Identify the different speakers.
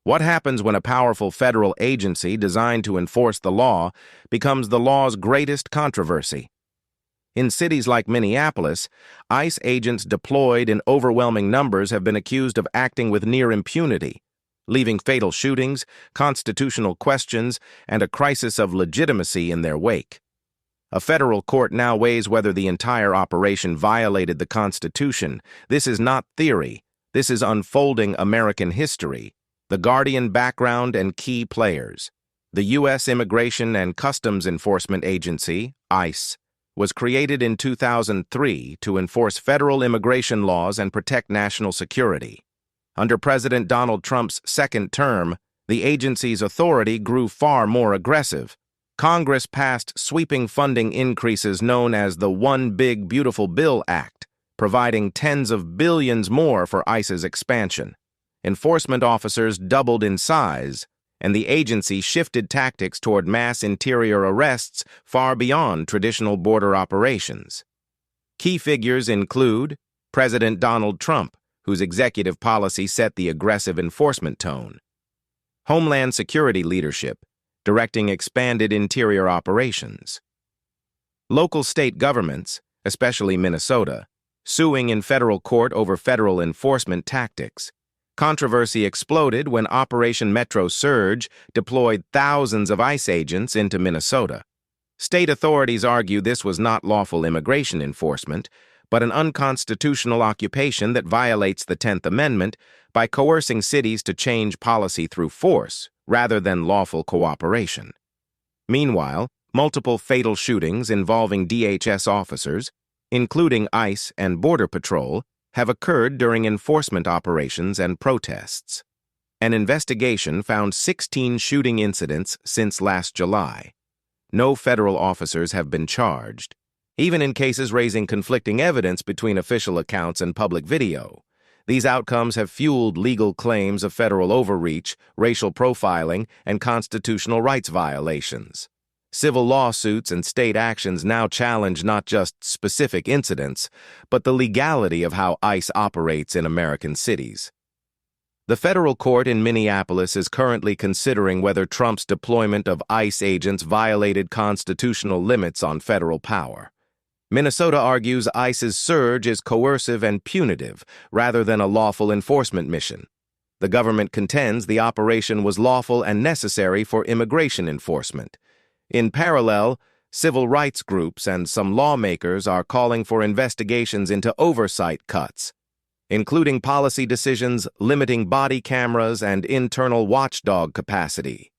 Speaker 1: What happens when a powerful federal agency designed to enforce the law becomes the law's greatest controversy? In cities like Minneapolis, ICE agents deployed in overwhelming numbers have been accused of acting with near impunity, leaving fatal shootings, constitutional questions, and a crisis of legitimacy in their wake. A federal court now weighs whether the entire operation violated the Constitution. This is not theory. This is unfolding American history. The Guardian background and key players. The U.S. Immigration and Customs Enforcement Agency, ICE, was created in 2003 to enforce federal immigration laws and protect national security. Under President Donald Trump's second term, the agency's authority grew far more aggressive. Congress passed sweeping funding increases known as the One Big Beautiful Bill Act, providing tens of billions more for ICE's expansion. Enforcement officers doubled in size, and the agency shifted tactics toward mass interior arrests far beyond traditional border operations. Key figures include President Donald Trump, whose executive policy set the aggressive enforcement tone. Homeland Security leadership, directing expanded interior operations. Local state governments, especially Minnesota, suing in federal court over federal enforcement tactics. Controversy exploded when Operation Metro Surge deployed thousands of ICE agents into Minnesota. State authorities argue this was not lawful immigration enforcement, but an unconstitutional occupation that violates the 10th Amendment by coercing cities to change policy through force rather than lawful cooperation. Meanwhile, multiple fatal shootings involving DHS officers, including ICE and Border Patrol, have occurred during enforcement operations and protests. An investigation found 16 shooting incidents since last July. No federal officers have been charged, even in cases raising conflicting evidence between official accounts and public video. These outcomes have fueled legal claims of federal overreach, racial profiling, and constitutional rights violations. Civil lawsuits and state actions now challenge not just specific incidents, but the legality of how ICE operates in American cities. The federal court in Minneapolis is currently considering whether Trump's deployment of ICE agents violated constitutional limits on federal power. Minnesota argues ICE's surge is coercive and punitive rather than a lawful enforcement mission. The government contends the operation was lawful and necessary for immigration enforcement. In parallel, civil rights groups and some lawmakers are calling for investigations into oversight cuts, including policy decisions limiting body cameras and internal watchdog capacity.